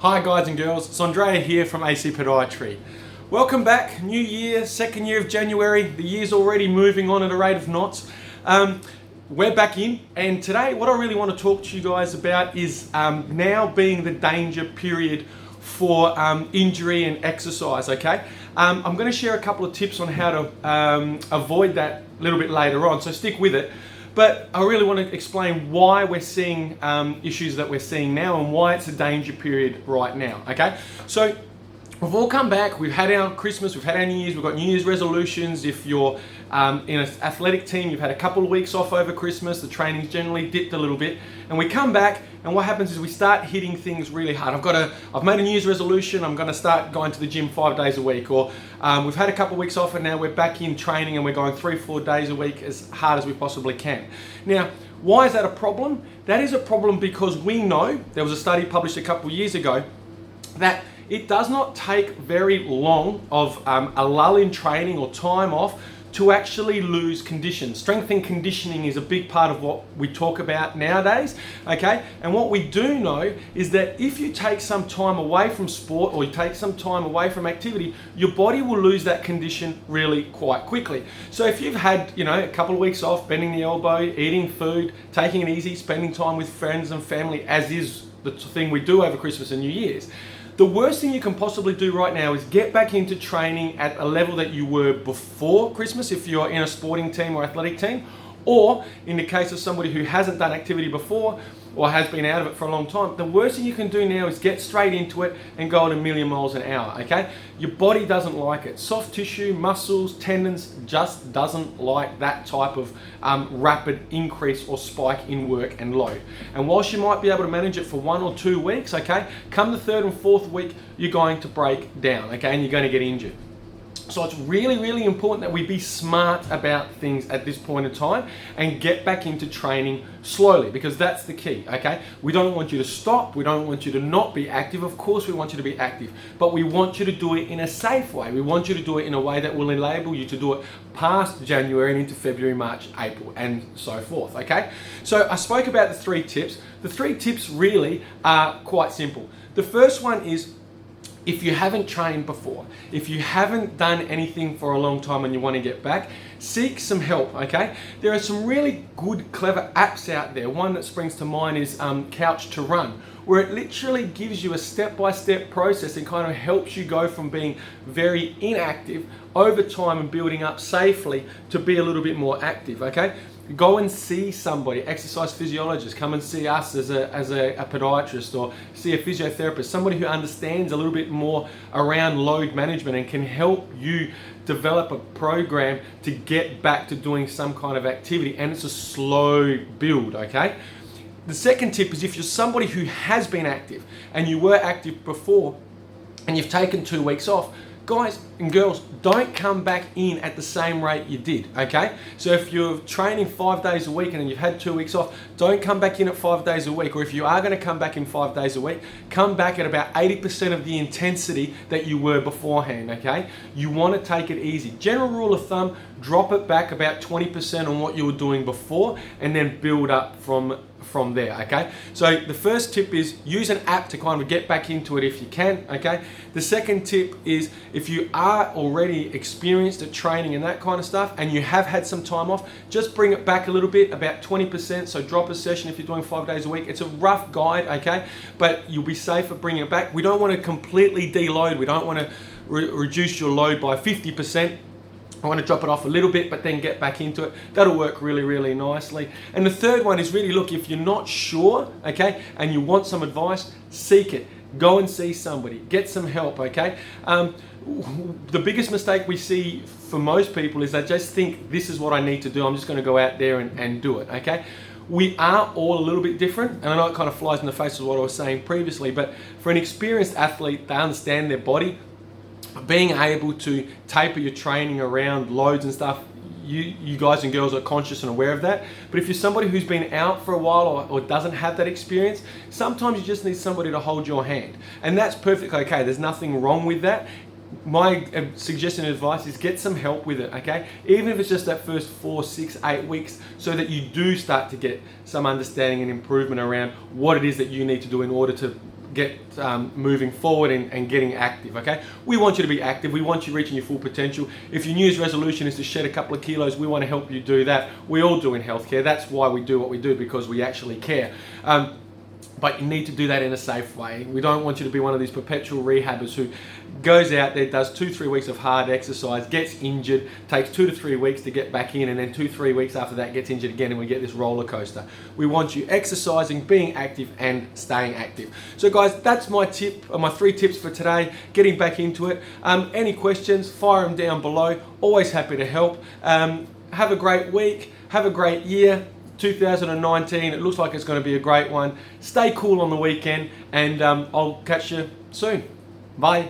Hi guys and girls, it's Andrea here from AC Podiatry. Welcome back, new year, second year of January. The year's already moving on at a rate of knots. We're back in, and today what I really want to talk to you guys about is now being the danger period for injury and exercise, okay? I'm going to share a couple of tips on how to avoid that a little bit later on, so stick with it. But I really want to explain why we're seeing issues that we're seeing now and why it's a danger period right now, okay? So we've all come back, we've had our Christmas, we've had our New Year's, we've got New Year's resolutions. If you're in an athletic team, you've had a couple of weeks off over Christmas, the training's generally dipped a little bit, and we come back and what happens is we start hitting things really hard. I've made a New Year's resolution, I'm gonna start going to the gym 5 days a week, or we've had a couple of weeks off and now we're back in training and we're going 3-4 days a week as hard as we possibly can. Now, why is that a problem? That is a problem because we know, there was a study published a couple of years ago, that it does not take very long of a lull in training or time off to actually lose condition. Strength and conditioning is a big part of what we talk about nowadays, okay? And what we do know is that if you take some time away from sport or you take some time away from activity, your body will lose that condition really quite quickly. So if you've had, a couple of weeks off, bending the elbow, eating food, taking it easy, spending time with friends and family, as is the thing we do over Christmas and New Year's, the worst thing you can possibly do right now is get back into training at a level that you were before Christmas if you're in a sporting team or athletic team, or in the case of somebody who hasn't done activity before or has been out of it for a long time, the worst thing you can do now is get straight into it and go at a million miles an hour, okay? Your body doesn't like it. Soft tissue, muscles, tendons just doesn't like that type of rapid increase or spike in work and load. And whilst you might be able to manage it for 1 or 2 weeks, okay, come the 3rd and 4th week, you're going to break down, okay, and you're going to get injured. So it's really, really important that we be smart about things at this point in time and get back into training slowly, because that's the key, okay? We don't want you to stop. We don't want you to not be active. Of course, we want you to be active, but we want you to do it in a safe way. We want you to do it in a way that will enable you to do it past January and into February, March, April, and so forth, okay? So I spoke about the 3 tips. The 3 tips really are quite simple. The first one is, if you haven't trained before, if you haven't done anything for a long time and you want to get back, seek some help, okay? There are some really good, clever apps out there. One that springs to mind is Couch to Run, where it literally gives you a step-by-step process and kind of helps you go from being very inactive over time and building up safely to be a little bit more active, okay? Go and see somebody, exercise physiologist, come and see us as a podiatrist, or see a physiotherapist, somebody who understands a little bit more around load management and can help you develop a program to get back to doing some kind of activity, and it's a slow build, okay? The second tip is, if you're somebody who has been active and you were active before and you've taken 2 weeks off, guys and girls, don't come back in at the same rate you did, okay? So if you're training 5 days a week and then you've had 2 weeks off, don't come back in at 5 days a week. Or if you are going to come back in 5 days a week, come back at about 80% of the intensity that you were beforehand, okay? You want to take it easy. General rule of thumb, drop it back about 20% on what you were doing before and then build up from there, okay? So the first tip is, use an app to kind of get back into it if you can, okay? The second tip is, if you are already experienced at training and that kind of stuff and you have had some time off, just bring it back a little bit, about 20%. So drop a session if you're doing 5 days a week. It's a rough guide, okay? But you'll be safer bringing it back. We don't want to completely deload. We don't want to reduce your load by 50%. I want to drop it off a little bit, but then get back into it. That'll work really, really nicely. And the third one is really, look, if you're not sure, okay, and you want some advice, seek it. Go and see somebody. Get some help, okay? The biggest mistake we see for most people is they just think, this is what I need to do. I'm just going to go out there and do it, okay? We are all a little bit different, and I know it kind of flies in the face of what I was saying previously, but for an experienced athlete, they understand their body. Being able to taper your training around loads and stuff, you guys and girls are conscious and aware of that. But if you're somebody who's been out for a while or doesn't have that experience, sometimes you just need somebody to hold your hand. And that's perfectly okay. There's nothing wrong with that. My suggestion and advice is, get some help with it, okay? Even if it's just that first 4, 6, 8 weeks, so that you do start to get some understanding and improvement around what it is that you need to do in order to get moving forward and getting active, okay? We want you to be active. We want you reaching your full potential. If your New Year's resolution is to shed a couple of kilos, we want to help you do that. We all do in healthcare. That's why we do what we do, because we actually care. But you need to do that in a safe way. We don't want you to be one of these perpetual rehabbers who goes out there, does 2-3 weeks of hard exercise, gets injured, takes 2 to 3 weeks to get back in, and then 2-3 weeks after that gets injured again, and we get this roller coaster. We want you exercising, being active, and staying active. So guys, that's my 3 tips for today, getting back into it. Any questions, fire them down below. Always happy to help. Have a great week. Have a great year. 2019, it looks like it's going to be a great one. Stay cool on the weekend, and I'll catch you soon. Bye.